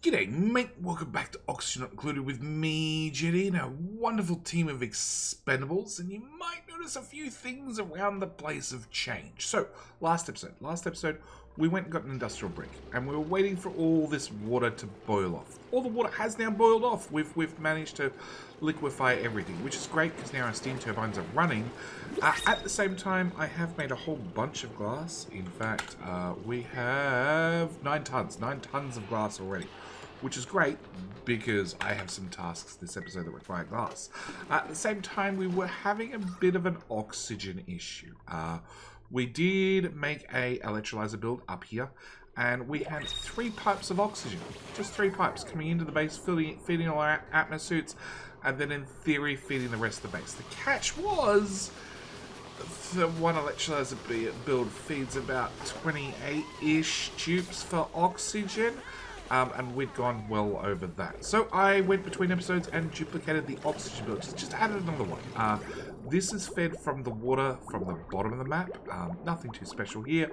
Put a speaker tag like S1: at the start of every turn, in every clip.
S1: G'day mate, welcome back to Oxygen Not Included with me, Jetty, and a wonderful team of Expendables, and you might notice a few things around the place have changed. So, last episode, we went and got an industrial brick, and we were waiting for all this water to boil off. All the water has now boiled off. We've managed to liquefy everything, which is great because now our steam turbines are running. At the same time, I have made a whole bunch of glass. In fact, we have 9 tons of glass already, which is great because I have some tasks this episode that require glass. At the same time, we were having a bit of an oxygen issue. We did make a electrolyzer build up here, and we had 3 pipes of oxygen. Just 3 pipes coming into the base, feeding all our atmosuits, and then in theory feeding the rest of the base. The catch was the one electrolyzer build feeds about 28-ish tubes for oxygen. And we'd gone well over that. So I went between episodes and duplicated the oxygen build. Just added another one. This is fed from the water from the bottom of the map. Nothing too special here,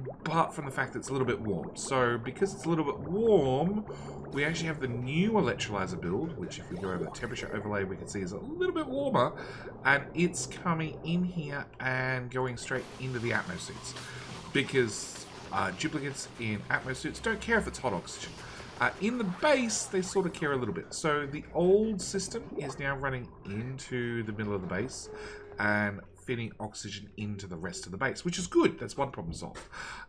S1: apart from the fact that it's a little bit warm. So because it's a little bit warm, we actually have the new electrolyzer build, which if we go over the temperature overlay, we can see is a little bit warmer. And it's coming in here and going straight into the atmosuits. Because duplicants in atmosuits don't care if it's hot oxygen. In the base, they sort of care a little bit. So the old system is now running into the middle of the base and feeding oxygen into the rest of the base, which is good. That's one problem solved.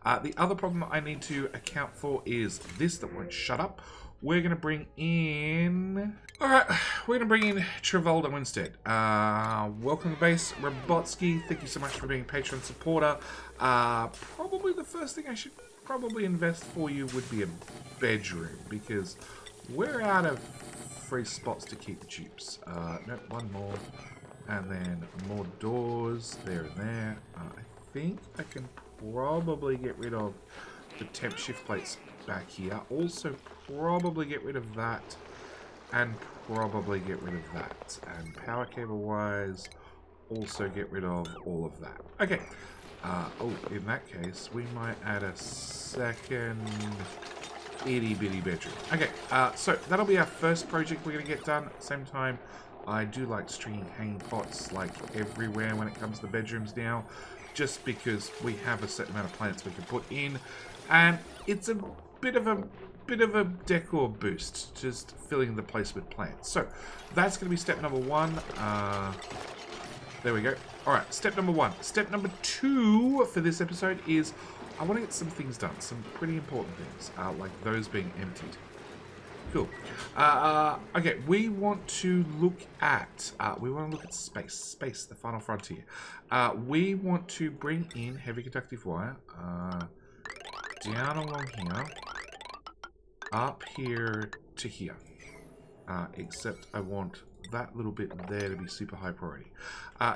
S1: The other problem I need to account for is this that won't shut up. We're going to bring in... Alright, we're going to bring in Travoldo instead. Welcome to base, Robotsky. Thank you so much for being a Patreon supporter. Probably the first thing I should probably invest for you would be a bedroom, because we're out of free spots to keep the tubes. Nope, one more. And then more doors there and there. I think I can probably get rid of the temp shift plates back here. Also probably get rid of that, and probably get rid of that. And power cable wise, also get rid of all of that. Okay. Oh, in that case, we might add a second itty bitty bedroom. Okay, so that'll be our first project we're going to get done. At the same time, I do like stringing hanging pots like everywhere when it comes to bedrooms now, just because we have a certain amount of plants we can put in, and it's a bit of a decor boost, just filling the place with plants. So that's going to be step number 1. There we go. Alright, step number 1. Step number 2 for this episode is I want to get some things done, some pretty important things, like those being emptied. Cool. Okay, we want to look at space, the final frontier. We want to bring in heavy conductive wire down along here, up here to here. Except I want that little bit there to be super high priority.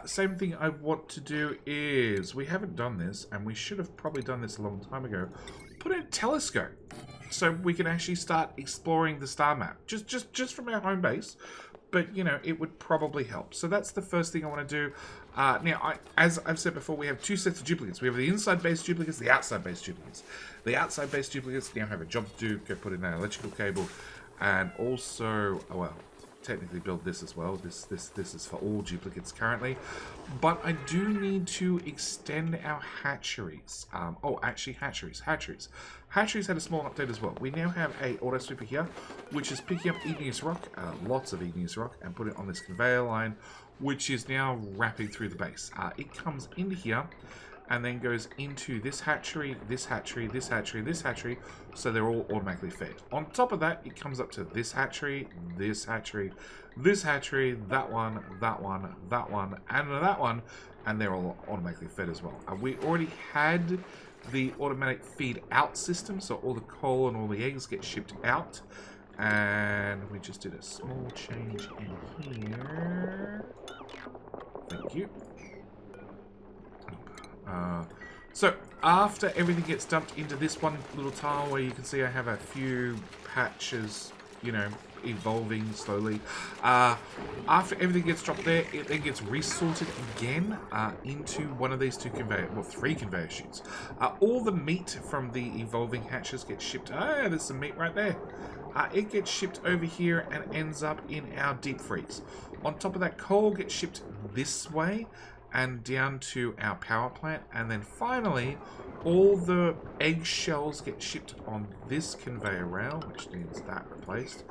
S1: Same thing I want to do is, we haven't done this, and we should have probably done this a long time ago, put in a telescope so we can actually start exploring the star map, just from our home base. But you know, it would probably help. So that's the first thing I want to do. Now, as I've said before, we have 2 sets of duplicates. We have the inside base duplicates, the outside base duplicates. The outside base duplicates now have a job to do. Go put in an electrical cable, and also, oh well, technically build this as well. This is for all duplicates currently, but I do need to extend our hatcheries. Oh, actually, hatcheries had a small update as well. We now have a auto sweeper here, which is picking up igneous rock, lots of igneous rock, and put it on this conveyor line, which is now wrapping through the base. It comes into here and then goes into this hatchery, this hatchery, this hatchery, this hatchery, so they're all automatically fed. On top of that, it comes up to this hatchery, this hatchery, this hatchery, that one, that one, that one, and that one, and they're all automatically fed as well. We already had the automatic feed out system, so all the coal and all the eggs get shipped out, and we just did a small change in here. Thank you. So after everything gets dumped into this one little tile where you can see I have a few patches, you know, evolving slowly. After everything gets dropped there, it then gets resorted again into one of these 3 conveyor chutes. All the meat from the evolving hatches gets shipped. Ah, there's some meat right there. it gets shipped over here and ends up in our deep freeze. On top of that, coal gets shipped this way and down to our power plant. And then finally, all the eggshells get shipped on this conveyor rail, which needs that replaced,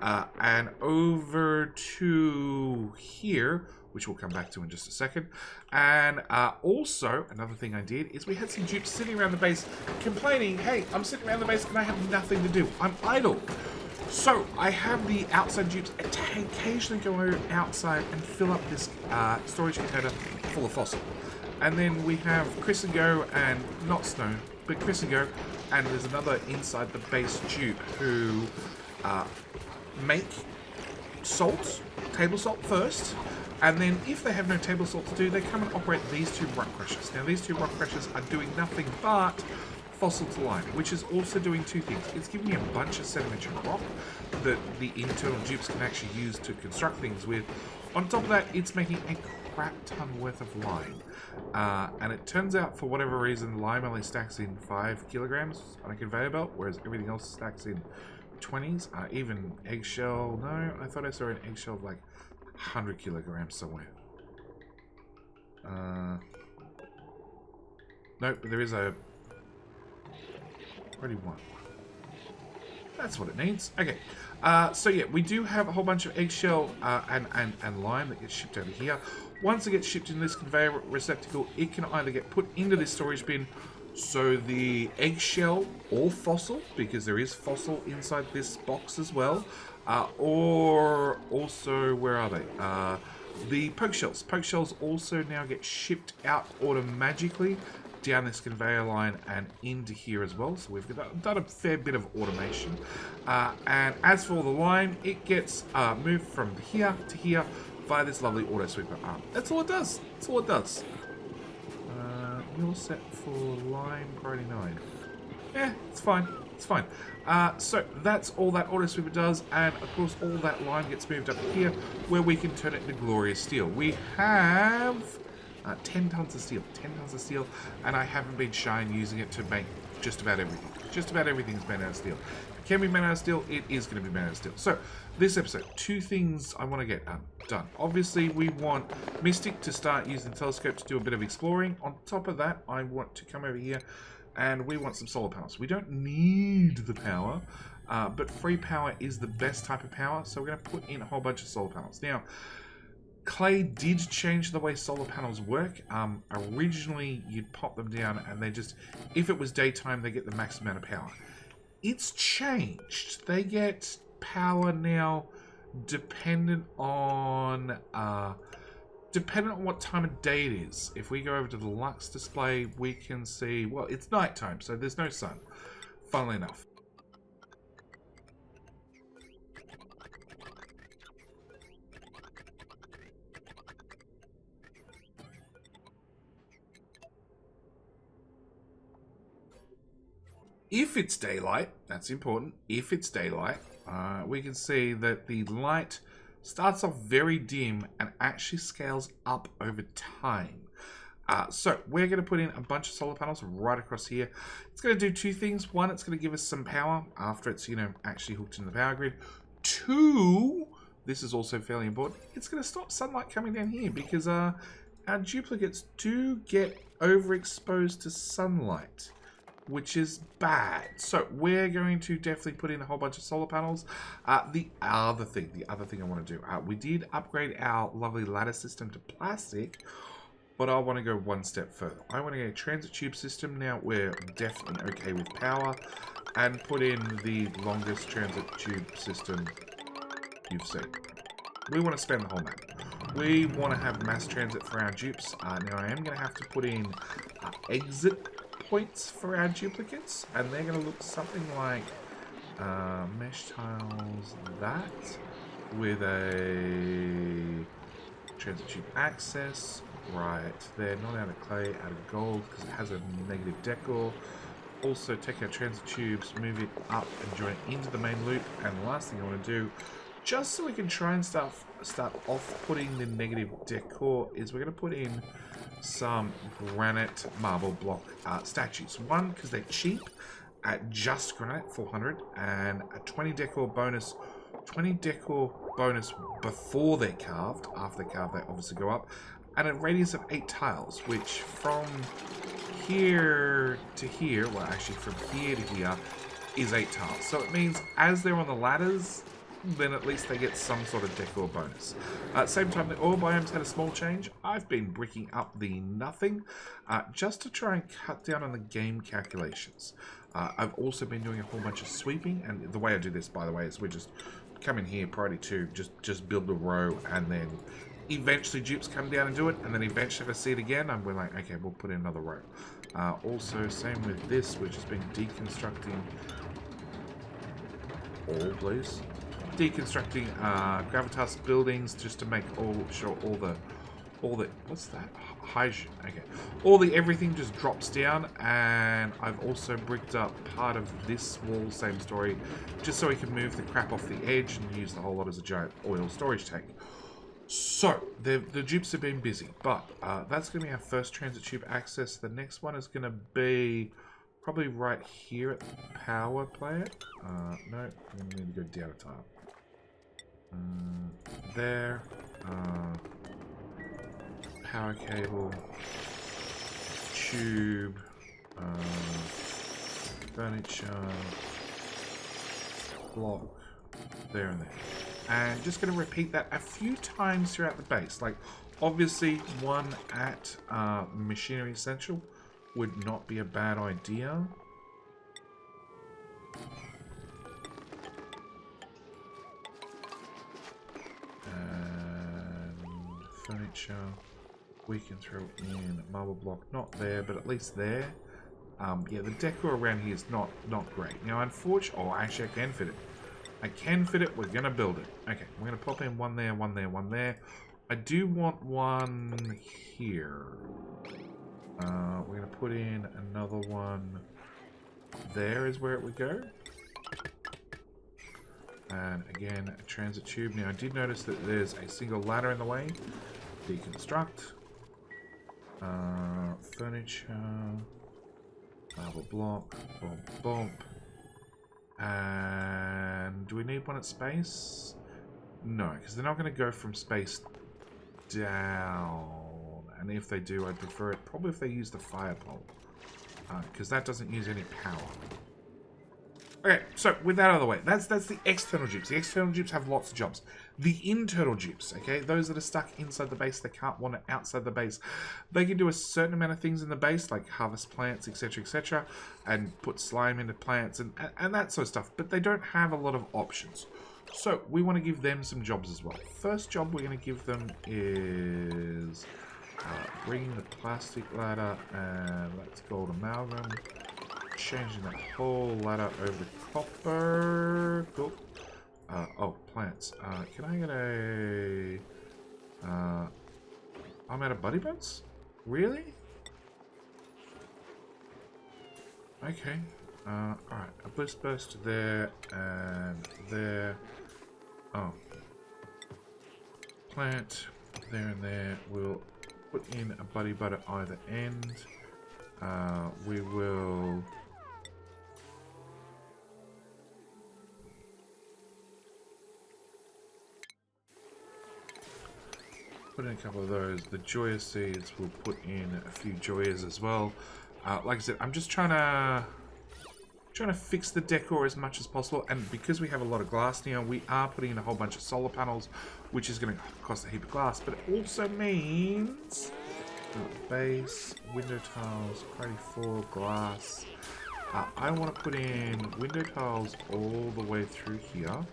S1: and over to here, which we'll come back to in just a second. And also, another thing I did is we had some dupes sitting around the base complaining, hey, I'm sitting around the base and I have nothing to do. I'm idle. So I have the outside dupes occasionally go outside and fill up this storage container full of fossil. And then we have Chris and Go, and not Snow, but Chris and Go, and there's another inside the base dupe who make salt, table salt first, and then if they have no table salt to do, they come and operate these two rock crushers. Now these two rock crushers are doing nothing but fossil to lime, which is also doing two things. It's giving you a bunch of sedimentary rock that the internal dupes can actually use to construct things with. On top of that, it's making a crap ton worth of lime. And it turns out, for whatever reason, lime only stacks in 5 kilograms on a conveyor belt, whereas everything else stacks in 20s. Even eggshell, no, I thought I saw an eggshell of like 100 kilograms somewhere. Nope, but there is a... What do you want? That's what it needs. Okay. So yeah, we do have a whole bunch of eggshell and lime that gets shipped over here. Once it gets shipped in this conveyor receptacle, it can either get put into this storage bin, so the eggshell or fossil, because there is fossil inside this box as well, or also, where are they? The poke shells. Poke shells also now get shipped out automagically down this conveyor line and into here as well. So we've done a fair bit of automation. And as for the lime, it gets moved from here to here via this lovely auto sweeper arm. That's all it does. That's all it does. You're set for lime priority 9. Yeah, it's fine. It's fine. So that's all that auto sweeper does, and of course all that lime gets moved up here where we can turn it into glorious steel. We have 10 tons of steel. 10 tons of steel, and I haven't been shy in using it to make just about everything. Just about everything's made out of steel. If it can be made out of steel, it is going to be made out of steel. So, this episode, 2 things I want to get done. Obviously, we want Mystic to start using the telescope to do a bit of exploring. On top of that, I want to come over here and we want some solar panels. We don't need the power, but free power is the best type of power, so we're going to put in a whole bunch of solar panels. Now, Clay did change the way solar panels work. Originally, you'd pop them down and they just, if it was daytime, they get the max amount of power. It's changed. They get power now dependent on what time of day it is. If we go over to the Lux display, we can see, well, it's nighttime, so there's no sun, funnily enough. If it's daylight, that's important, if it's daylight, we can see that the light starts off very dim and actually scales up over time. So we're going to put in a bunch of solar panels right across here. It's going to do 2 things. 1, it's going to give us some power after it's, actually hooked into the power grid. 2, this is also fairly important, it's going to stop sunlight coming down here because our duplicates do get overexposed to sunlight, which is bad. So we're going to definitely put in a whole bunch of solar panels. The other thing I want to do, we did upgrade our lovely ladder system to plastic, but I want to go 1 step further. I want to get a transit tube system. Now we're definitely okay with power, and put in the longest transit tube system you've seen. We want to spend the whole map. We want to have mass transit for our dupes. Now I am going to have to put in exit points for our duplicates, and they're going to look something like mesh tiles, that with a transit tube access right there, not out of clay, out of gold because it has a negative decor. Also take our transit tubes, move it up and join it into the main loop. And the last thing I want to do, just so we can try and start off putting the negative decor, is we're going to put in some granite marble block statues. 1, because they're cheap, at just granite, 400, and a 20 decor bonus. 20 decor bonus before they're carved. After they're carved, they obviously go up. And a radius of 8 tiles, which from here to here, well, actually from here to here, is 8 tiles. So it means as they're on the ladders, then at least they get some sort of decor bonus. At the same time, the oil biomes had a small change. I've been bricking up the nothing just to try and cut down on the game calculations. I've also been doing a whole bunch of sweeping, and the way I do this, by the way, is we just come in here, priority 2, just build a row, and then eventually dupes come down and do it, and then eventually if I see it again, we're like, okay, we'll put in another row. Also, same with this, which has been deconstructing all, please. Deconstructing gravitas buildings just to make sure all the what's that? Hydrogen. Okay. All the everything just drops down, and I've also bricked up part of this wall, same story, just so we can move the crap off the edge and use the whole lot as a giant oil storage tank. So, the dupes have been busy, but that's going to be our first transit tube access. The next one is going to be probably right here at the power plant. No, we need to go down a tile. There. Power cable. Tube. Furniture. Block. There and there. And just going to repeat that a few times throughout the base. Like, obviously, one at Machinery Essential would not be a bad idea. And furniture. We can throw in marble block. Not there, but at least there. Yeah, the decor around here is not great. Now, unfortunately... Oh, actually, I can fit it. I can fit it. We're going to build it. Okay, we're going to pop in one there, one there, one there. I do want one here. We're going to put in another one. There is where it would go. And again, a transit tube. Now, I did notice that there's a single ladder in the way. Deconstruct. Furniture. Marble block. Bump, bump. And do we need one at space? No, because they're not going to go from space down. And if they do, I'd prefer it probably if they use the fire pole, because that doesn't use any power. Okay, so with that out of the way, that's the external dupes. The external dupes have lots of jobs. The internal dupes, okay, those that are stuck inside the base, they can't wander outside the base. They can do a certain amount of things in the base, like harvest plants, etc., and put slime into plants and that sort of stuff. But they don't have a lot of options. So we want to give them some jobs as well. First job we're going to give them is bringing the plastic ladder, and that's gold amalgam. Changing that whole ladder over to copper. Cool. Oh, plants. Can I get a... I'm out of buddy boats? Really? Okay. Alright. A burst there and there. Oh. Plant there and there. We'll put in a buddy butt at either end. We will... put in a couple of those. The Joya seeds, we'll put in a few Joyas as well. Like I said, I'm just trying to fix the decor as much as possible, and because we have a lot of glass now, we are putting in a whole bunch of solar panels, which is going to cost a heap of glass, but it also means base, window tiles, priority 4, glass. I want to put in window tiles all the way through here.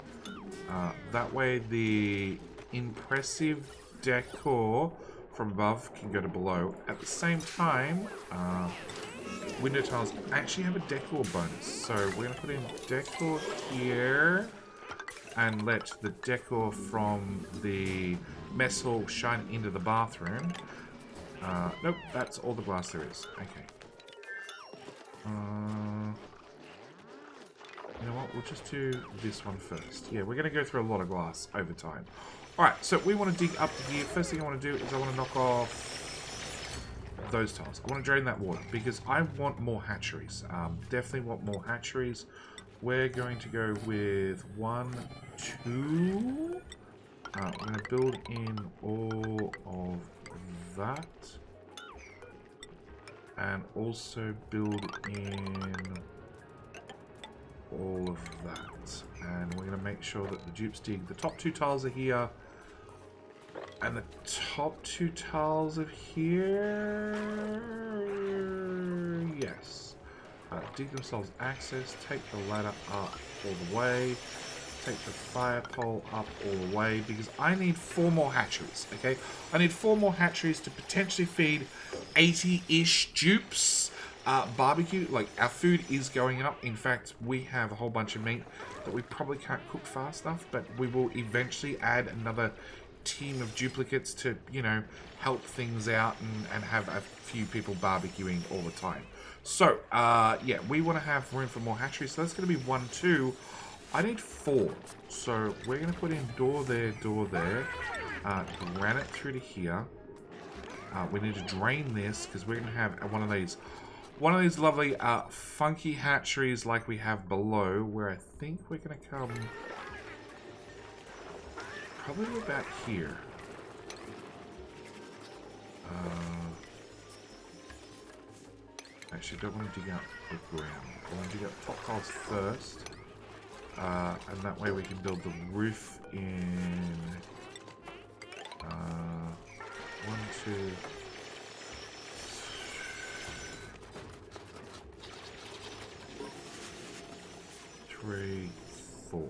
S1: That way the impressive decor from above can go to below. At the same time, window tiles actually have a decor bonus. So we're going to put in decor here and let the decor from the mess hall shine into the bathroom. Nope, that's all the glass there is. Okay. You know what? We'll just do this one first. Yeah, we're going to go through a lot of glass over time. Alright, so we want to dig up to here. First thing I want to do is I want to knock off those tiles. I want to drain that water because I want more hatcheries. Definitely want more hatcheries. We're going to go with 1, 2. We're going to build in all of that. And also build in all of that. And we're going to make sure that the dupes dig. The top 2 tiles are here. And the top 2 tiles are here. Yes. Dig themselves access. Take the ladder up all the way. Take the fire pole up all the way. Because I need 4 more hatcheries. Okay? I need 4 more hatcheries to potentially feed 80-ish dupes. Barbecue, like, our food is going up. In fact, we have a whole bunch of meat that we probably can't cook fast enough. But we will eventually add another team of duplicates to, you know, help things out and have a few people barbecuing all the time. So, yeah, we want to have room for more hatcheries. So that's going to be 1, 2. I need 4. So we're going to put in door there, granite through to here. We need to drain this because we're going to have one of these lovely funky hatcheries like we have below, where I think we're going to come probably about here. Actually, I don't want to dig out the ground. I want to dig out top tiles first. And that way we can build the roof in 1, 2, 3, 4.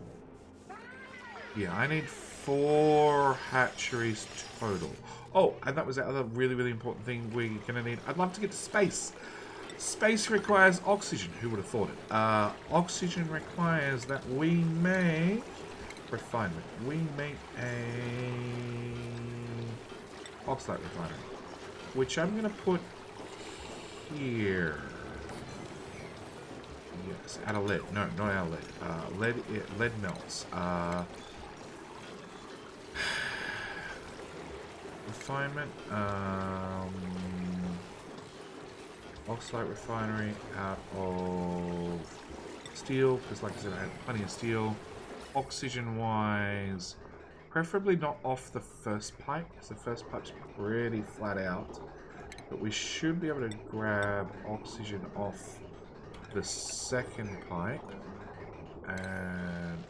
S1: Yeah, I need 4 hatcheries total. Oh, and that was the other really, really important thing we're going to need. I'd love to get to space. Space requires oxygen. Who would have thought it? Oxygen requires that we make refinement. We make a oxalate refinery, which I'm going to put here. Yes, out of lead. No, not out of lead. Lead melts. Refinement. Oxalate refinery out of steel, because like I said, I have plenty of steel. Oxygen wise, preferably not off the first pipe, because the first pipe's pretty flat out. But we should be able to grab oxygen off the second pipe. And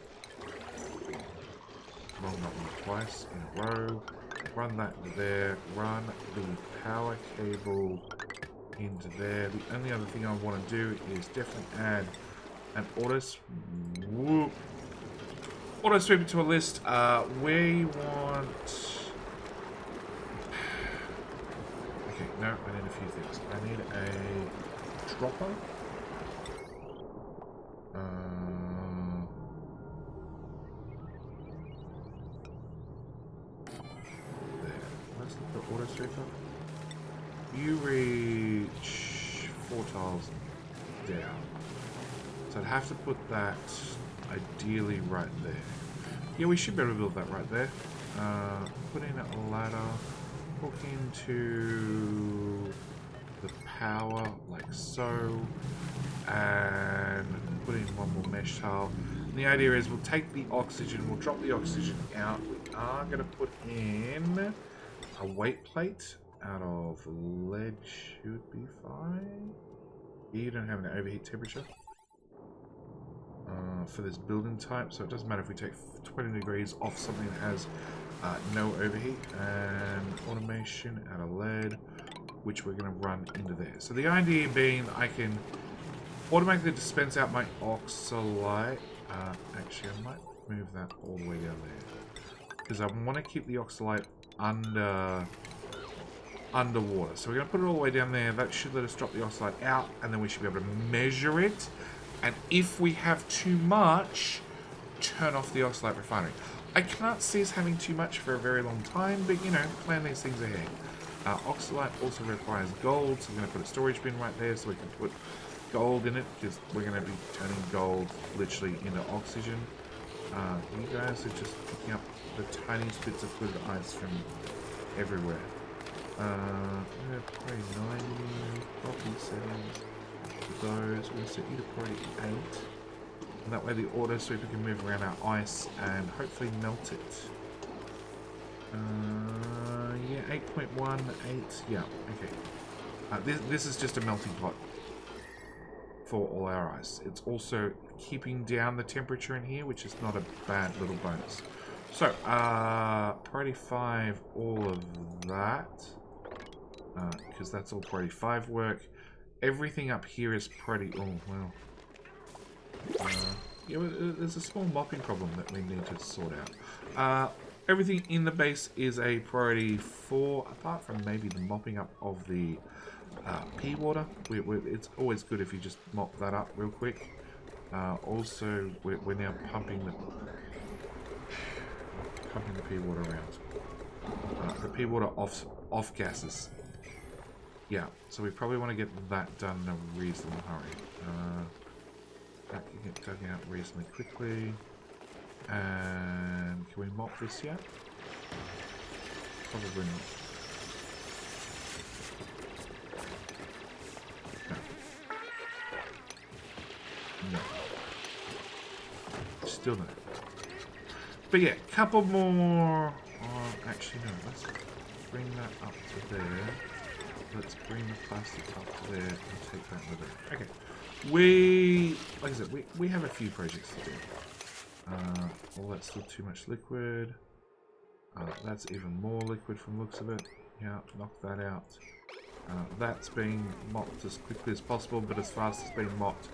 S1: wrong button twice in a row. Run that there. Run the power cable into there. The only other thing I want to do is definitely add an auto sweep to a list. We want... Okay, no, I need a few things. I need a dropper. There. Let's look at auto sweeper. You reach 4 tiles down. So I'd have to put that ideally right there. Yeah, we should be able to build that right there. Put in a ladder. Hook into the power like so. And put in 1 more mesh tile. And the idea is we'll take the oxygen, we'll drop the oxygen out. We are going to put in a weight plate. Out of lead should be fine. You don't have an overheat temperature for this building type, so it doesn't matter if we take 20 degrees off something that has no overheat. And automation out of lead, which we're going to run into there. So the idea being I can automatically dispense out my oxalate. Actually, I might move that all the way down there because I want to keep the oxalate underwater. So we're going to put it all the way down there. That should let us drop the oxalate out, and then we should be able to measure it. And if we have too much, turn off the oxalate refinery. I can't see us having too much for a very long time, but you know, plan these things ahead. Oxalate also requires gold, so we're going to put a storage bin right there so we can put gold in it, because we're going to be turning gold literally into oxygen. You guys are just picking up the tiniest bits of good ice from everywhere. We're probably 90 property settings. Those, we'll set you to probably 8. And that way the auto sweeper can move around our ice and hopefully melt it. Yeah, 8.1, 8, yeah, okay. This is just a melting pot for all our ice. It's also keeping down the temperature in here, which is not a bad little bonus. So, priority 5, all of that. Because that's all priority 5 work. Everything up here is priority... Oh, well. Yeah, there's a small mopping problem that we need to sort out. Everything in the base is a priority 4, apart from maybe the mopping up of the pea water. It's always good if you just mop that up real quick. Also, we're now pumping the pea water around. The pea water off gases. Yeah, so we probably want to get that done in a reasonable hurry. That can get dug out reasonably quickly. And can we mop this yet? Probably not. No. Still no. But yeah, couple more. Actually, no. Let's bring that up to there. Let's bring the plastic up to there and take that with it. Okay. Like I said, we have a few projects to do. Well, that's still too much liquid. That's even more liquid from the looks of it. Yeah, knock that out. That's being mopped as quickly as possible, but as fast as being mopped,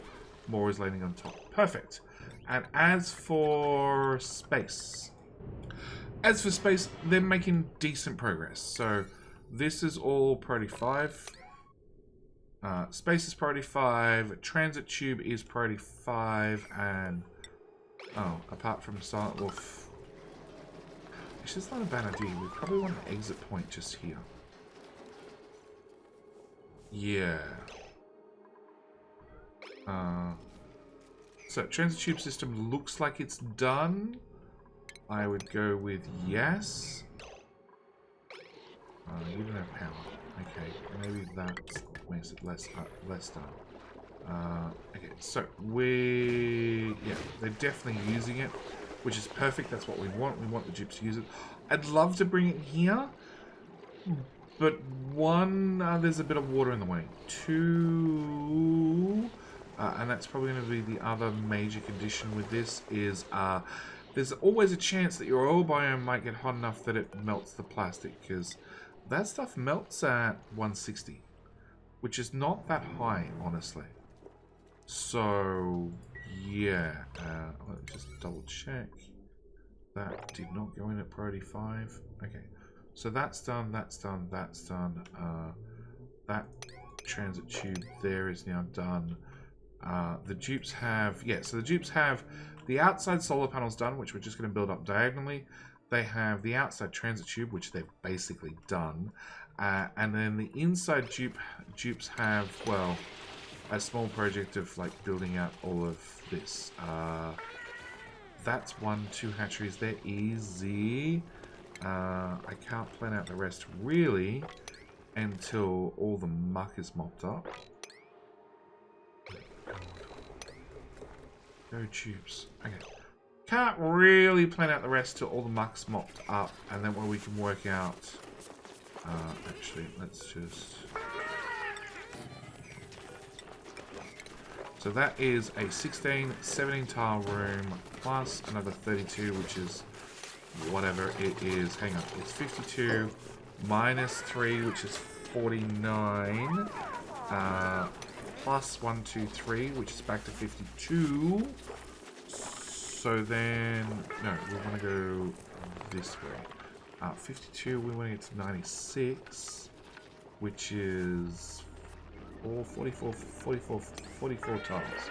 S1: more is landing on top. Perfect. And as for space, they're making decent progress. So this is all priority 5. Space is priority 5. Transit tube is priority 5, and apart from Silent Wolf, actually, it's not a bad idea. We probably want an exit point just here. Yeah. So transit tube system looks like it's done. I would go with yes. You don't have power. Okay, maybe that makes it less done. Okay, so they're definitely using it, which is perfect. That's what we want. We want the dupes to use it. I'd love to bring it here, but one, there's a bit of water in the way. 2, and that's probably going to be the other major condition with this is there's always a chance that your oil biome might get hot enough that it melts the plastic, because that stuff melts at 160, which is not that high, honestly. So, yeah, let's just double check. That did not go in at priority 5. Okay, so that's done, that's done, that's done. That transit tube there is now done. The dupes have, so the dupes have the outside solar panels done, which we're just going to build up diagonally. They have the outside transit tube, which they've basically done. And then the inside dupes have, well, a small project of like building out all of this. That's 1, 2 hatcheries. They're easy. I can't plan out the rest really until all the muck is mopped up. Go tubes. Okay. Can't really plan out the rest till all the muck's mopped up, and then when we can work out. Actually, let's just. So that is a 16, 17 tile room plus another 32, which is whatever it is. Hang on, it's 52 minus 3, which is 49. Plus 1, 2, 3, which is back to 52. So then, no, we want to go this way. 52, we want to get to 96, which is 44 tiles.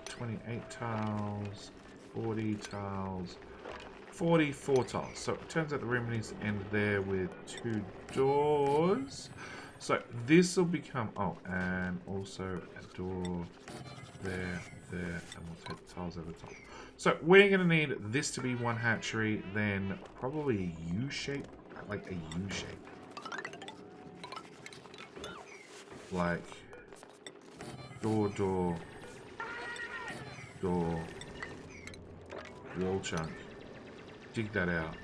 S1: 28 tiles, 40 tiles, 44 tiles. So it turns out the room needs to end there with 2 doors. So this will become, and also a door there, and we'll take the tiles over the top. So we're going to need this to be 1 hatchery, then probably a U shape, like a U shape. like door, wall chunk. Dig that out.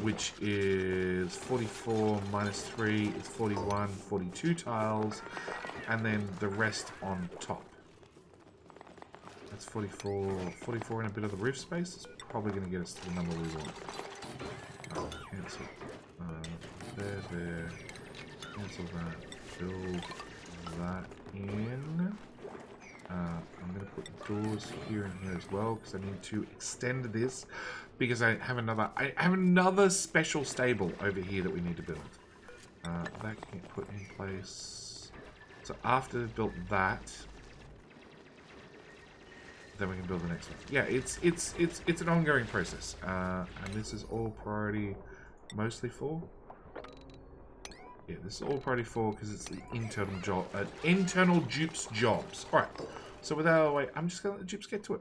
S1: Which is 44 minus 3 is 41, 42 tiles, and then the rest on top. That's 44 and a bit of the roof space. It's probably going to get us to the number we want. Cancel. There. Cancel that. Build that in. I'm going to put doors here and here as well because I need to extend this because I have another special stable over here that we need to build. That can get put in place. So after we've built that, then we can build the next one. Yeah, it's an ongoing process, and this is all priority mostly for. Yeah, this is all priority 4 because it's the internal job, internal dupes jobs. All right. So without our way, I'm just gonna let the dupes get to it.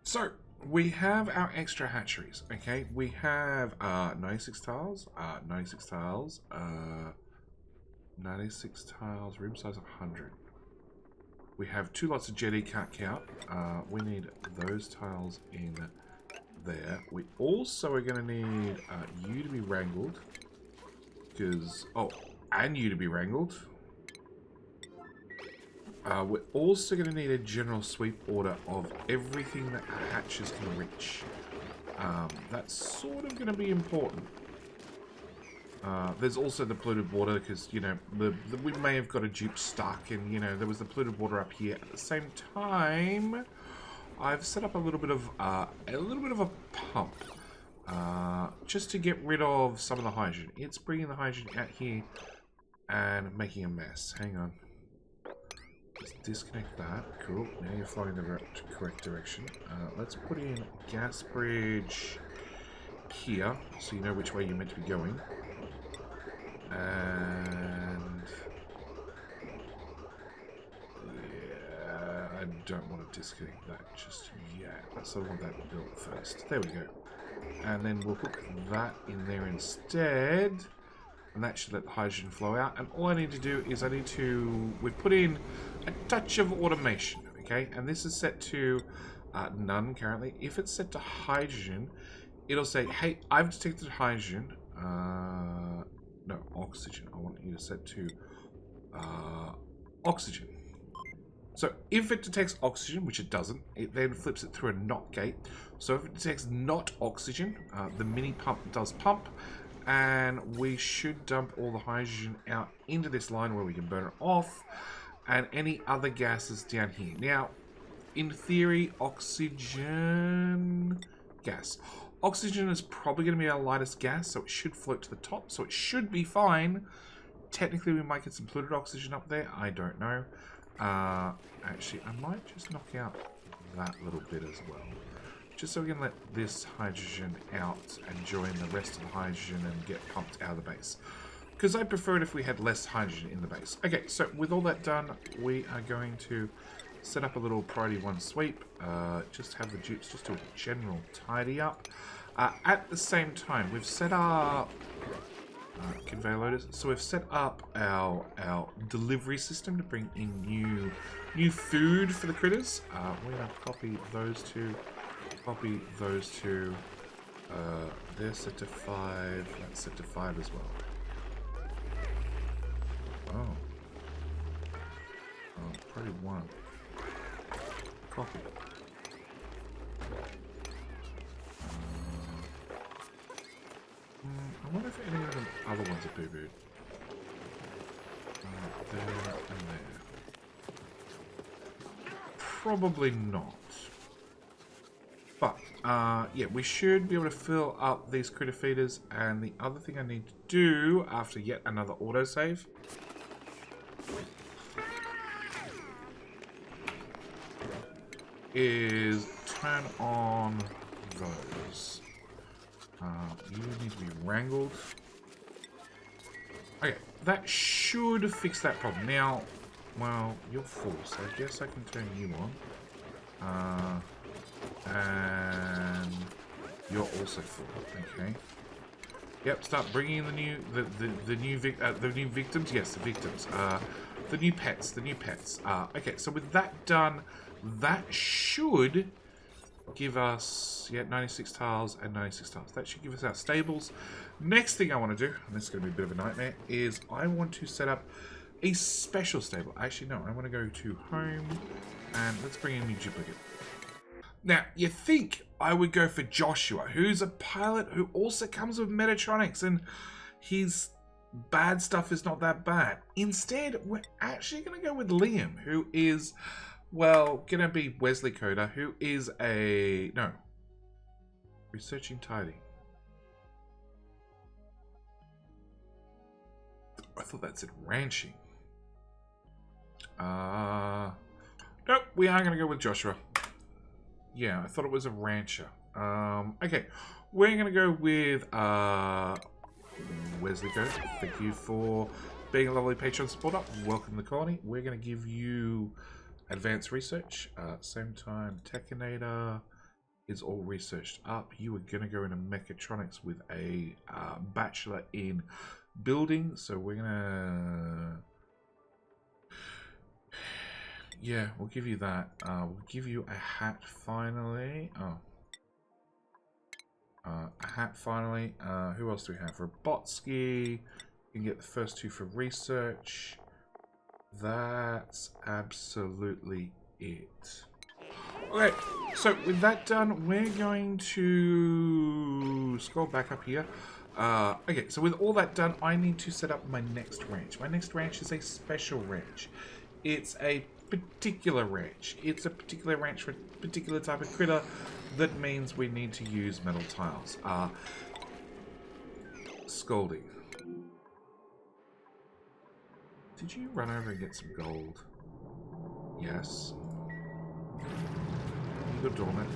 S1: So we have our extra hatcheries. Okay, we have 96 tiles, 96 tiles, 96 tiles, room size of 100. We have 2 lots of jetty, can't count. We need those tiles in there. We also are going to need you to be wrangled. Because, and you to be wrangled. We're also going to need a general sweep order of everything that hatches can reach. That's sort of going to be important. There's also the polluted water because, you know, we may have got a dupe stuck and, you know, there was the polluted water up here. At the same time, I've set up a little bit of a pump just to get rid of some of the hydrogen. It's bringing the hydrogen out here and making a mess. Hang on. Let's disconnect that. Cool. Now you're flowing the correct direction. Let's put in gas bridge here so you know which way you're meant to be going. And yeah, I don't want to disconnect that just yet. I sort of want that built first. There we go. And then we'll hook that in there instead. And that should let the hydrogen flow out. And all I need to do is we put in a touch of automation, okay? And this is set to none currently. If it's set to hydrogen, it'll say, hey, I've detected hydrogen. No, oxygen. I want you to set to oxygen. So if it detects oxygen, which it doesn't, it then flips it through a not gate. So if it detects not oxygen, the mini pump does pump, and we should dump all the hydrogen out into this line where we can burn it off, and any other gases down here. Now, in theory, oxygen gas. Oxygen is probably going to be our lightest gas, so it should float to the top, so it should be fine. Technically, we might get some polluted oxygen up there. I don't know. Actually, I might just knock out that little bit as well. Just so we can let this hydrogen out and join the rest of the hydrogen and get pumped out of the base. Because I prefer it if we had less hydrogen in the base. Okay, so with all that done, we are going to set up a little priority 1 sweep. Just have the dupes just do a general tidy up. At the same time, we've set up conveyor loaders. So we've set up our delivery system to bring in new food for the critters. We're going to copy those two. Copy those two. They're set to 5. That's set to 5 as well. Oh, probably 1. Copy. I wonder if any of the other ones are boo-booed. There and there. Probably not. But, yeah, we should be able to fill up these critter feeders. And the other thing I need to do after yet another autosave is turn on those. You need to be wrangled. Okay, that should fix that problem. Now, well, you're full, so I guess I can turn you on. And you're also full. Okay. Yep. Start bringing in the new victims. Yes, the victims. The new pets. The new pets. Okay. So with that done, that should give us 96 tiles and 96 tiles. That should give us our stables. Next thing I want to do, and this is going to be a bit of a nightmare, is I want to set up a special stable. Actually, no, I want to go to home and let's bring in a new duplicate. Now, you think I would go for Joshua, who's a pilot who also comes with Metatronics, and his bad stuff is not that bad. Instead, we're actually going to go with Liam, who is, well, going to be Wesley Coder, who is researching tidy. I thought that said ranching. Nope, we are going to go with Joshua. Yeah, I thought it was a rancher. Okay, we're going to go with Wesley Go. Thank you for being a lovely Patreon supporter. Welcome to the colony. We're going to give you advanced research. Same time, Techinator is all researched up. You are going to go into mechatronics with a bachelor in building. So we're going to... Yeah, we'll give you that. We'll give you a hat finally. A hat finally. Who else do we have? Robotsky. You can get the first two for research. That's absolutely it. Okay, so with that done, we're going to scroll back up here. Okay, so with all that done, I need to set up my next ranch. My next ranch is a special ranch. It's a particular ranch. It's a particular ranch for a particular type of critter. That means we need to use metal tiles. Scolding. Did you run over and get some gold? Yes. You got dormant.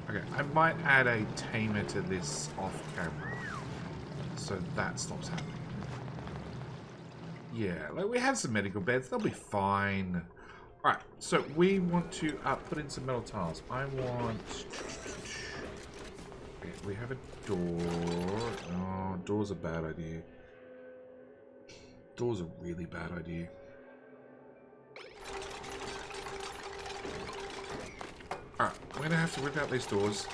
S1: Okay, I might add a tamer to this off camera, so that stops happening. Yeah, like we have some medical beds, they'll be fine. Alright, so we want to put in some metal tiles. I want... Okay, we have a door. Oh, door's a bad idea. Door's a really bad idea. Alright, we're going to have to rip out these doors.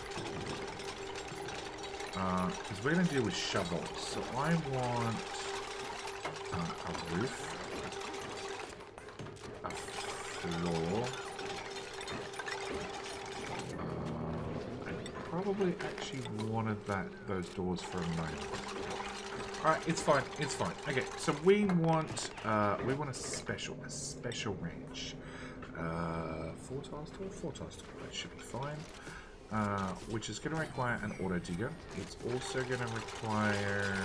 S1: Because we're going to deal with shovels. So I want... a roof, a floor. I probably actually wanted those doors for a moment. All right, it's fine. It's fine. Okay, so we want a special range. 4 tiles door, 4 tiles door. That should be fine. Which is going to require an auto digger. It's also going to require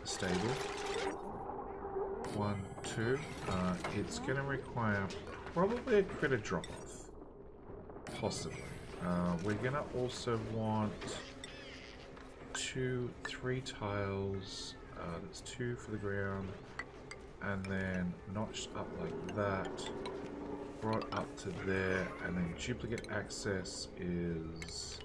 S1: stable. 1, 2. It's going to require probably a critter drop-off. Possibly. We're going to also want 2, 3 tiles. That's 2 for the ground. And then notched up like that. Brought up to there. And then duplicate access is...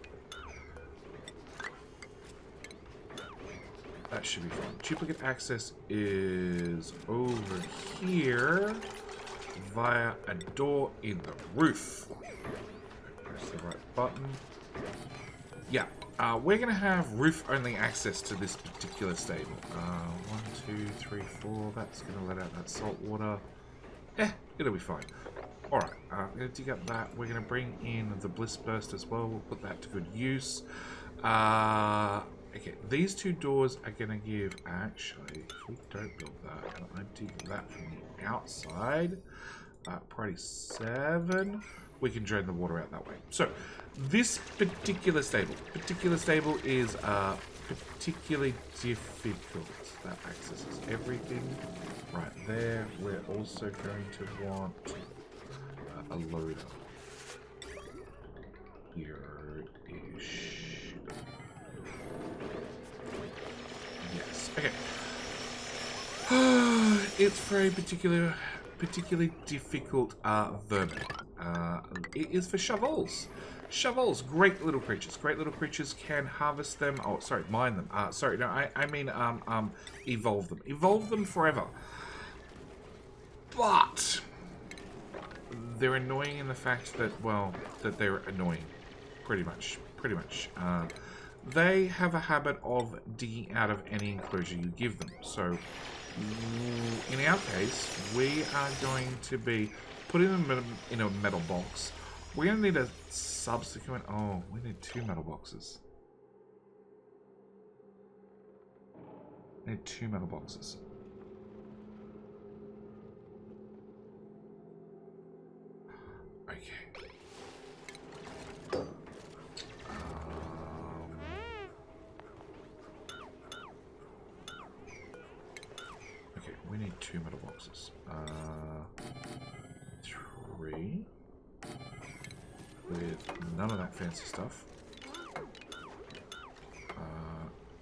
S1: That should be fine. Duplicate access is over here via a door in the roof. Press the right button. Yeah, we're going to have roof-only access to this particular stable. 1, 2, 3, 4. That's going to let out that salt water. It'll be fine. Alright, I'm going to dig up that. We're going to bring in the Bliss Burst as well. We'll put that to good use. Okay, these 2 doors are going to give, actually, if we don't build that, and I dig that from the outside, priority 7, we can drain the water out that way. So, this particular stable is particularly difficult. That accesses everything right there. We're also going to want a loader. Here-ish. Yes. it's for a particularly difficult vermin. It is for shovels. Shovels, great little creatures. Great little creatures can harvest them. Oh, sorry, mine them. Sorry, no, I mean evolve them. Evolve them forever. But they're annoying in the fact that, well, that they're annoying. Pretty much. They have a habit of digging out of any enclosure you give them. So, in our case, we are going to be putting them in a metal box. We're going to need a subsequent... Oh, we need 2 metal boxes. We need 2 metal boxes. Okay. Okay, we need 2 metal boxes. 3. With none of that fancy stuff.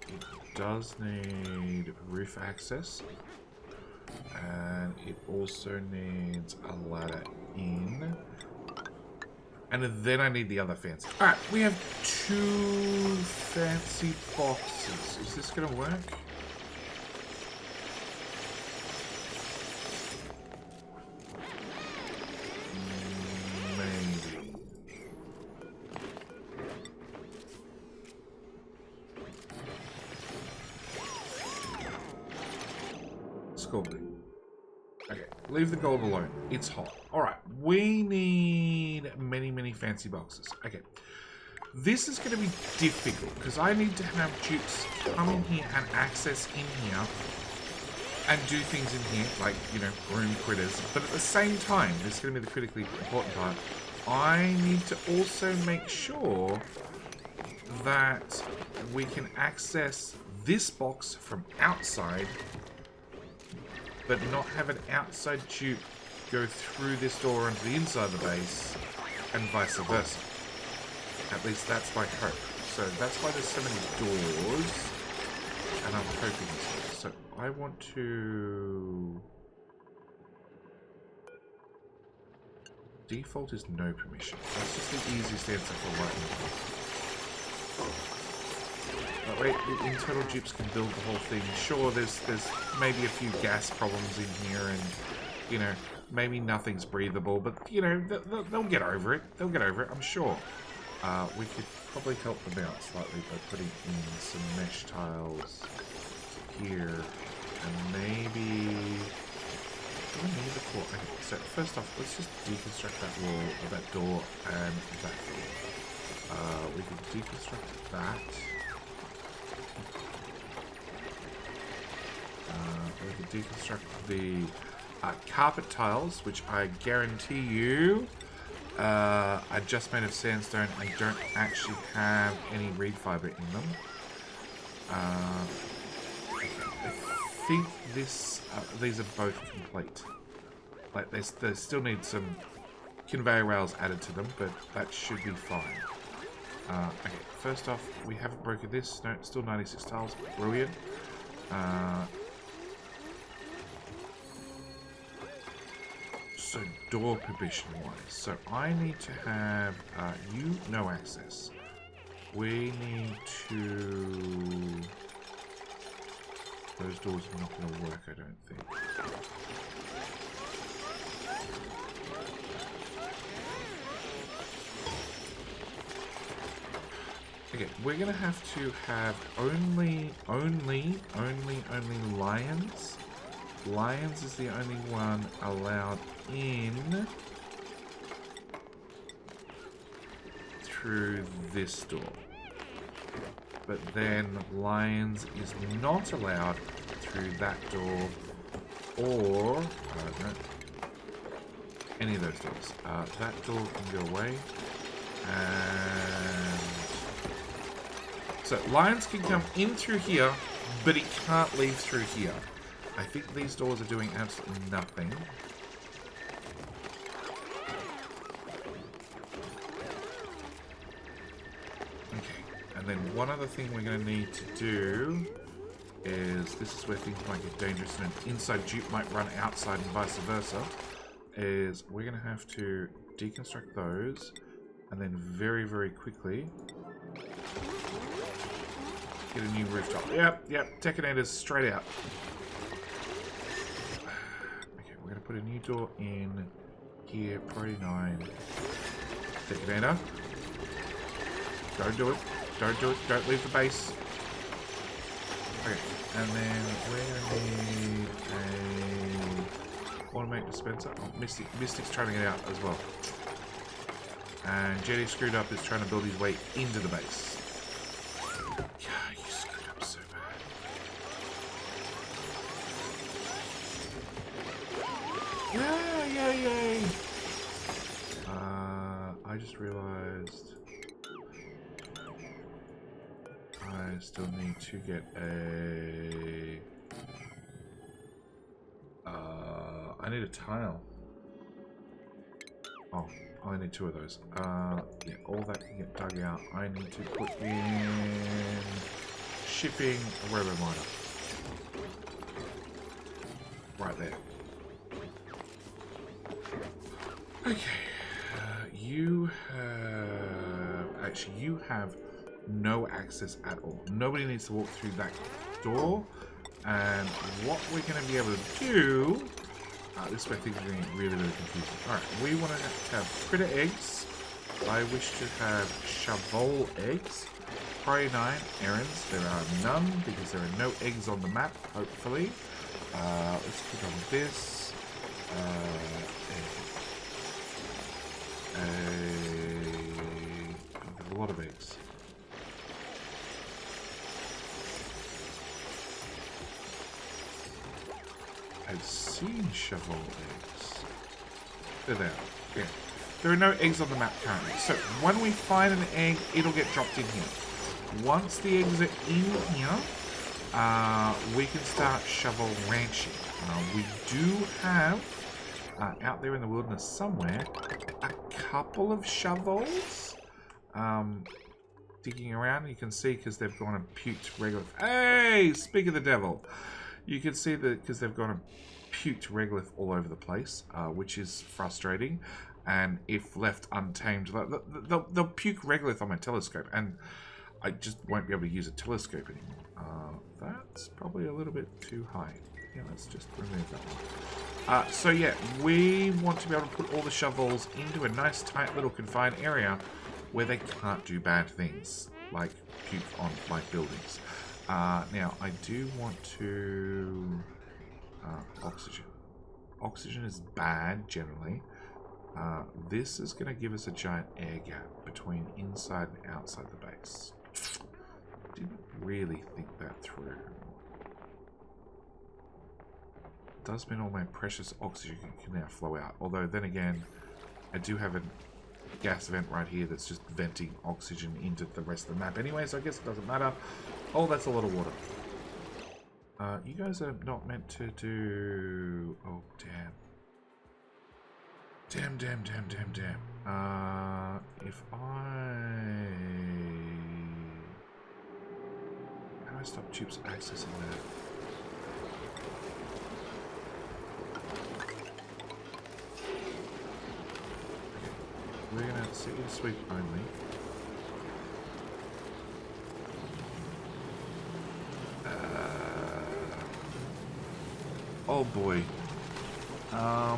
S1: It does need roof access. And it also needs a ladder in. And then I need the other fancy. Alright, we have 2 fancy boxes. Is this going to work? Maybe. Scorpion. Okay, leave the gold alone. It's hot. Alright, we need many fancy boxes. Okay, this is going to be difficult because I need to have dupes come in here and access in here and do things in here, like, you know, groom critters. But at the same time, this is going to be the critically important part, I need to also make sure that we can access this box from outside, but not have an outside dupe go through this door onto the inside of the base, and vice versa. At least that's my hope. So that's why there's so many doors, and I'm hoping this works. So I want to... Default is no permission. That's just the easiest answer for right now. That way, the internal dupes can build the whole thing. Sure, there's maybe a few gas problems in here, and, you know, maybe nothing's breathable, but, you know, they'll get over it. They'll get over it, I'm sure. We could probably help them out slightly by putting in some mesh tiles here, and maybe... Do we need the core? Okay, so first off, let's just deconstruct that wall, that door, and that door. We could deconstruct that. We could deconstruct the carpet tiles, which I guarantee you are just made of sandstone and don't actually have any reed fiber in them. I think these are both complete. Like, they still need some conveyor rails added to them, but that should be fine. Okay, first off, we haven't broken this. No, still 96 tiles. Brilliant. So door permission wise, so I need to have you no access. We need to... Those doors are not going to work, I don't think. Okay, we're going to have to have only lions. Lions is the only one allowed in through this door. But then lions is not allowed through that door or no, any of those doors. That door can go away. And so lions can come in through here, but it can't leave through here. I think these doors are doing absolutely nothing. Okay, and then one other thing we're going to need to do is this is where things might get dangerous and an inside dupe might run outside and vice versa, is we're going to have to deconstruct those and then very, very quickly get a new rooftop. Yep, Techinators straight out. Okay, we're going to put a new door in here, priority 9. Techinator. Don't do it. Don't do it. Don't leave the base. Okay, and then we're going to need a automate dispenser. Oh, Mystic's trying to get out as well. And Jetty screwed up is trying to build his way into the base. God, you screwed up so bad. Yay! I just realized I still need to get a... I need a tile. Oh, I need 2 of those. Yeah, all that can get dug out. I need to put in shipping, wherever mine. Right there. Okay. You have... Actually, you have no access at all. Nobody needs to walk through that door. And what we're going to be able to do... this is where things are getting really, really confusing. Alright, we want to have critter eggs. I wish to have shovel eggs. Priority 9 errands. There are none because there are no eggs on the map, hopefully. Let's click on this. There's a lot of eggs. I've seen shovel eggs. They're there. Yeah. There are no eggs on the map currently. So when we find an egg, it'll get dropped in here. Once the eggs are in here, we can start shovel ranching. We do have, out there in the wilderness somewhere, a couple of shovels digging around. You can see because they've gone and puked regular. Hey, speak of the devil. You can see that because they've gone and puked regolith all over the place, which is frustrating. And if left untamed, they'll puke regolith on my telescope, and I just won't be able to use a telescope anymore. That's probably a little bit too high. Yeah, let's just remove that one. So yeah, we want to be able to put all the shovels into a nice, tight, little confined area where they can't do bad things, like puke on my buildings. Now, I do want to... oxygen. Oxygen is bad, generally. This is going to give us a giant air gap between inside and outside the base. Didn't really think that through. Does mean all my precious oxygen can now flow out. Although, then again, I do have a gas vent right here that's just venting oxygen into the rest of the map anyway, so I guess it doesn't matter. Oh, that's a lot of water. You guys are not meant to do... Oh, damn. Damn. If I... How do I stop tubes accessing that? Okay. We're gonna set you to sweep only. Oh boy. I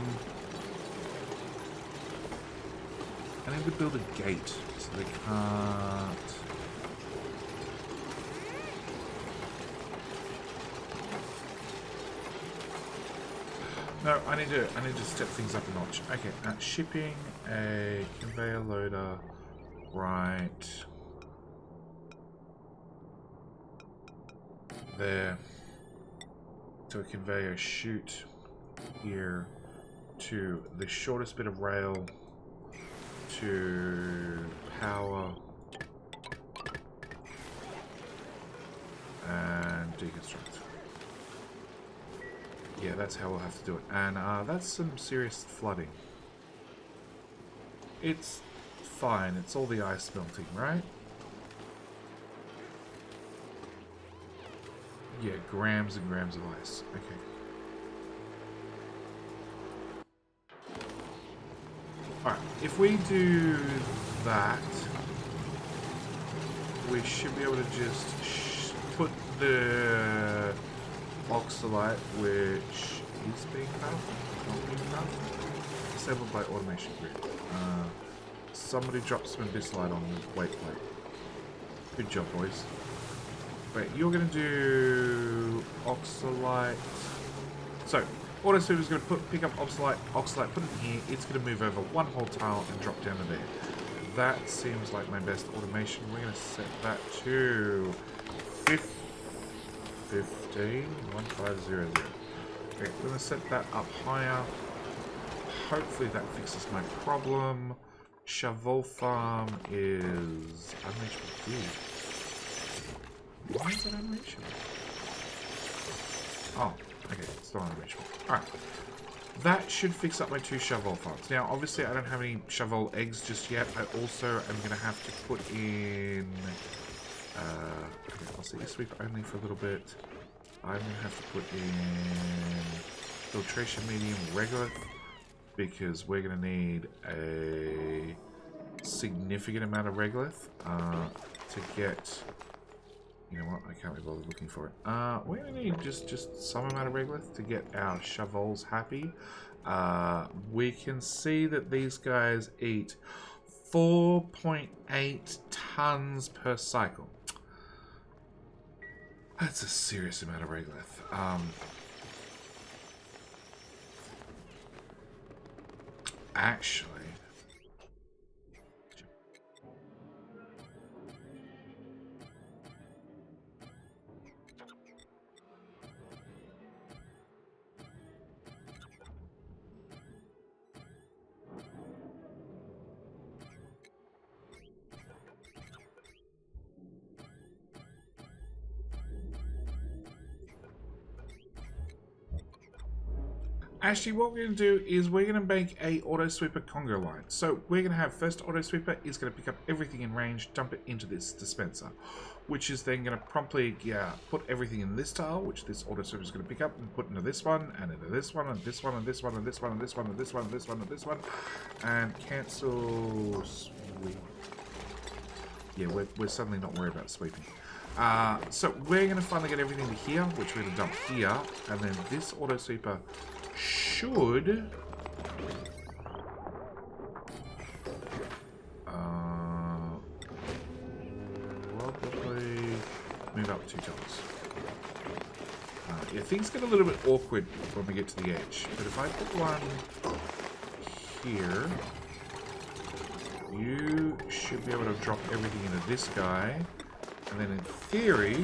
S1: need to build a gate so they can't. No, I need to step things up a notch. Okay, shipping a conveyor loader right there. To a conveyor chute here to the shortest bit of rail to power and deconstruct. Yeah, that's how we'll have to do it. And that's some serious flooding. It's fine. It's all the ice melting, right? Yeah, grams and grams of ice. Okay. Alright, if we do that, we should be able to just put the oxalite, which is being found, not being found, disabled by automation grid. Somebody dropped some abyssalite on the weight plate. Good job, boys. Wait, you're going to do oxalite. So, auto super is going to pick up oxalite, put it in here. It's going to move over one whole tile and drop down to there. That seems like my best automation. We're going to set that to 15, 1500. Okay, we're going to set that up higher. Hopefully that fixes my problem. Shovel farm is unreachable. Why is it unreachable? Oh, okay, it's still unreachable. Alright. That should fix up my 2 shovel farms. Now, obviously, I don't have any shovel eggs just yet. I also am going to have to put in... okay, I'll set you sweep only for a little bit. I'm going to have to put in filtration medium regolith, because we're going to need a significant amount of regolith to get... You know what? I can't be bothered looking for it. We're going to need just some amount of regolith to get our shovels happy. We can see that these guys eat 4.8 tons per cycle. That's a serious amount of regolith. Actually... Actually, what we're going to do is we're going to make a auto sweeper Congo line. So we're going to have first auto sweeper is going to pick up everything in range, dump it into this dispenser, which is then going to promptly put everything in this tile, which this auto sweeper is going to pick up and put into this one, and into this one, and this one, and this one, and this one, and this one, and this one, and this one, and this one, and cancel sweep. Yeah, we're suddenly not worried about sweeping. So we're going to finally get everything to here, which we're going to dump here, and then this auto sweeper should probably move up 2 tiles. Yeah, things get a little bit awkward when we get to the edge, but if I put one here, you should be able to drop everything into this guy, and then in theory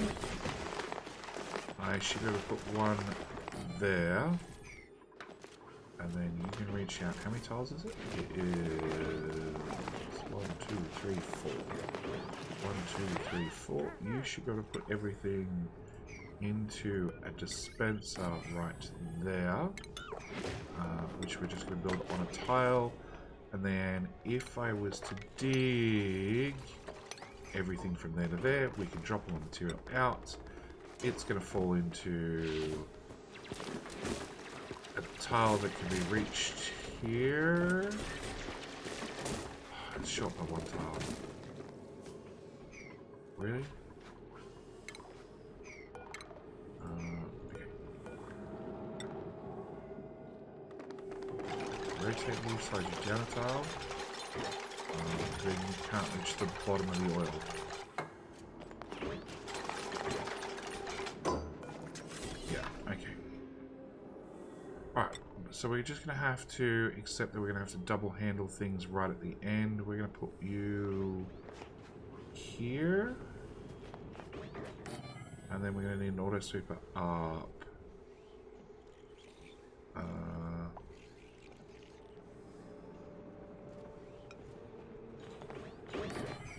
S1: I should be able to put one there. And then you can reach out. How many tiles is it? It is 1, 2, 3, 4. 1, 2, 3, 4. You should be able to put everything into a dispenser right there, which we're just going to build on a tile. And then if I was to dig everything from there to there, we can drop all the material out. It's going to fall into a tile that can be reached here. It's short by 1 tile. Really? Okay. Rotate the side of down a tile. Then you can't reach the bottom of the oil. So we're just going to have to accept that we're going to have to double handle things right at the end. We're going to put you here. And then we're going to need an auto sweeper up.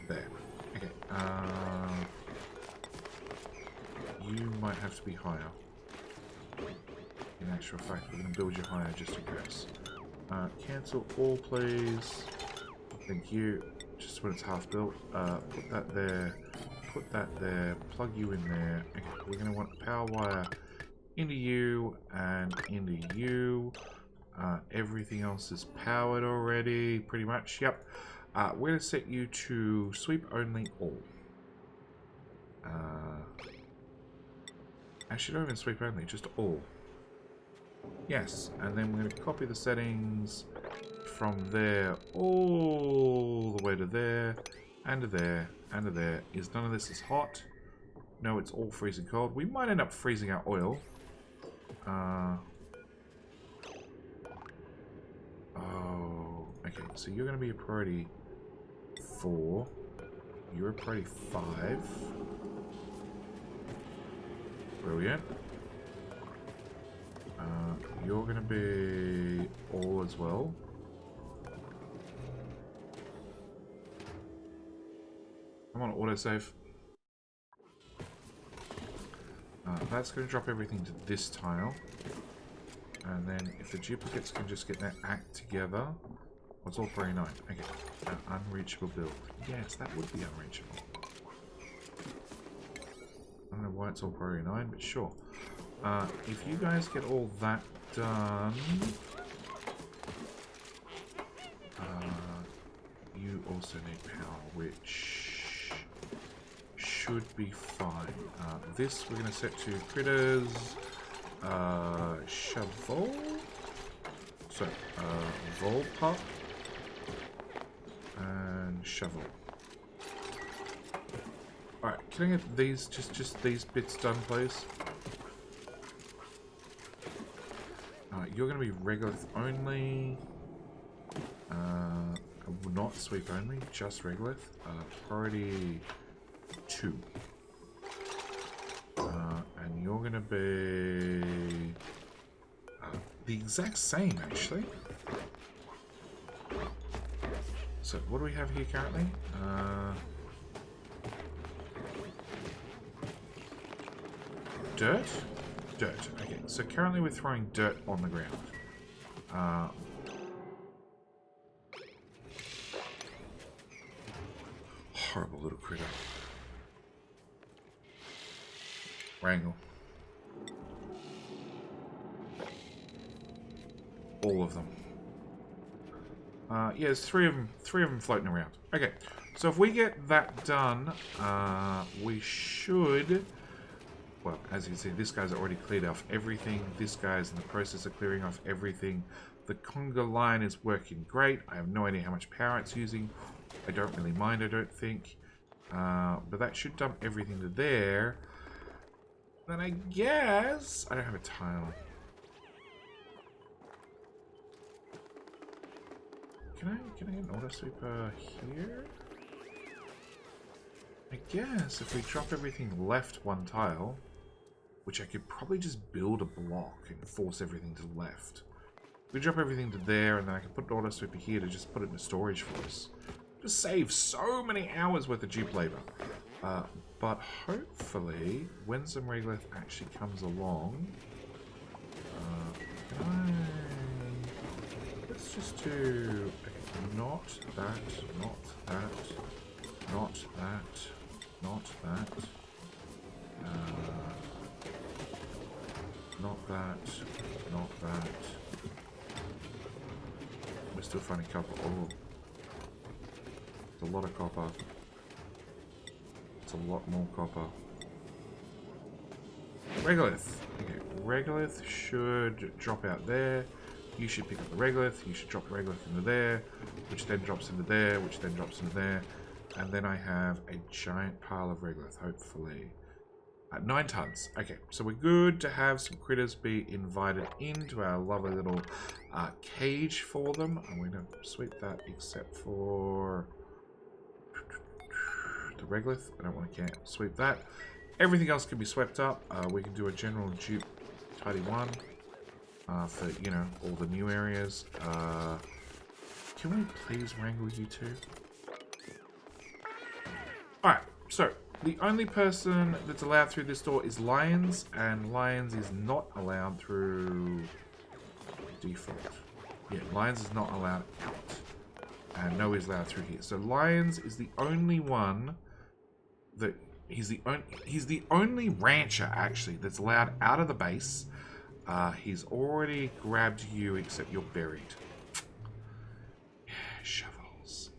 S1: There. Okay. You might have to be higher. In actual fact, we're going to build you higher just in case. Cancel all, please. Thank you. Just when it's half built. Put that there. put that there, plug you in there. Okay, we're going to want a power wire into you and into you. Everything else is powered already, pretty much. Yep. We're going to set you to sweep only all. Actually, not even sweep only, just all. Yes, and then we're going to copy the settings from there all the way to there, and to there, and to there. None of this is hot. No, it's all freezing cold. We might end up freezing our oil. Oh, okay. So you're going to be a priority 4. You're a priority 5. Brilliant. You're going to be all as well. Come on, autosave. That's going to drop everything to this tile. And then if the duplicates can just get their act together. What's all priority 9? Okay. Unreachable build. Yes, that would be unreachable. I don't know why it's all priority 9, but sure. If you guys get all that done, you also need power, which should be fine. This we're going to set to critters, shovel, so vol pup, and shovel. Alright, can I get these, just these bits done, please? You're going to be regolith only. Not sweep only, just regolith. Priority 2. And you're going to be the exact same, actually. So, what do we have here currently? Dirt? Dirt. Okay, so currently we're throwing dirt on the ground. Horrible little critter. Wrangle. All of them. Yeah, there's three of them floating around. Okay, so if we get that done, we should. Well, as you can see, this guy's already cleared off everything. This guy's in the process of clearing off everything. The conga line is working great. I have no idea how much power it's using. I don't really mind, I don't think. But that should dump everything to there. Then I guess I don't have a tile. Can I get an auto sweeper here? I guess if we drop everything left one tile, which I could probably just build a block and force everything to the left. We drop everything to there, and then I can put an auto sweeper here to just put it in storage for us. Just save so many hours worth of dupe labor. But hopefully, when some regolith actually comes along, let's just do not that, not that, not that, not that, not that, not that. We're still finding copper. Oh, it's a lot of copper. It's a lot more copper. Regolith. Okay, regolith should drop out there. You should pick up the regolith. You should drop the regolith into there, which then drops into there, which then drops into there. And then I have a giant pile of regolith, hopefully. 9 tons. Okay, so we're good to have some critters be invited into our lovely little cage for them. I'm going to sweep that except for the regolith. I don't want to sweep that. Everything else can be swept up. We can do a general dupe tidy 1 for, you know, all the new areas. Can we please wrangle you two? Alright, so the only person that's allowed through this door is Lions, and Lions is not allowed through default. Yeah, Lions is not allowed out. And no is allowed through here. So Lions is the only one that He's the only rancher actually that's allowed out of the base. He's already grabbed you, except you're buried. Yeah, shovels.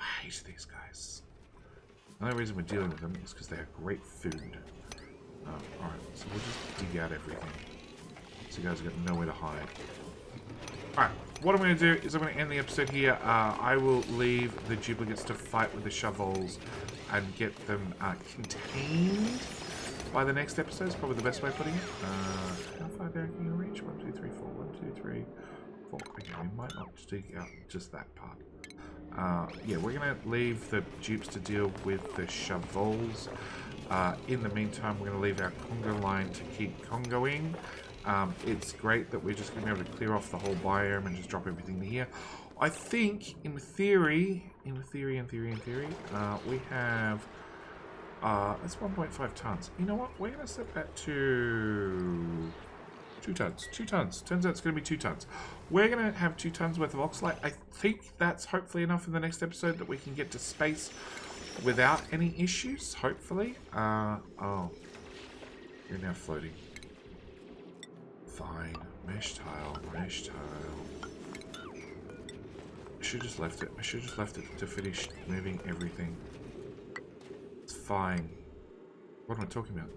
S1: I hate these guys. The only reason we're dealing with them is because they have great food. Alright, so we'll just dig out everything. So you guys have got nowhere to hide. Alright, what I'm going to do is I'm going to end the episode here. I will leave the duplicates to fight with the shovels and get them contained by the next episode. Is probably the best way of putting it. How far down can you reach? 1, 2, 3, 4. 1, 2, 3, 4. Okay, we might not dig out just that part. Yeah, we're going to leave the dupes to deal with the shovels. In the meantime, we're going to leave our Congo line to keep Congoing. It's great that we're just going to be able to clear off the whole biome and just drop everything to here. I think, in theory, we have, that's 1.5 tons. You know what? We're going to set that to 2 tons. 2 tons. Turns out it's going to be 2 tons. We're going to have 2 tons worth of oxalate. I think that's hopefully enough in the next episode that we can get to space without any issues, hopefully. Oh. You're now floating. Fine. Mesh tile. Mesh tile. I should have just left it. I should have just left it to finish moving everything. It's fine. What am I talking about?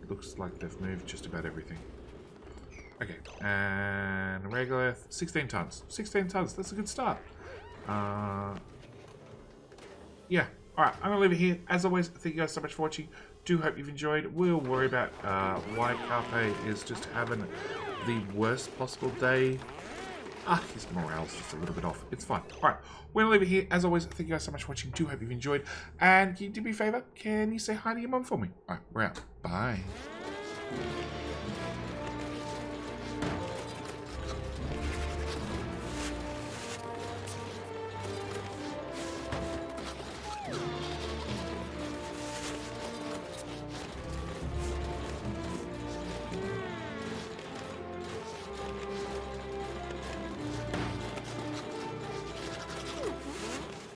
S1: Looks like they've moved just about everything. Okay. And regolith. 16 tons. 16 tons. That's a good start. Yeah. Alright, I'm going to leave it here. As always, thank you guys so much for watching. Do hope you've enjoyed. We'll worry about why Carpe is just having the worst possible day. His morale's just a little bit off. It's fine. Alright, we're going to leave it here. As always, thank you guys so much for watching. Do hope you've enjoyed. And can you do me a favour? Can you say hi to your mum for me? Alright, we're out. Bye.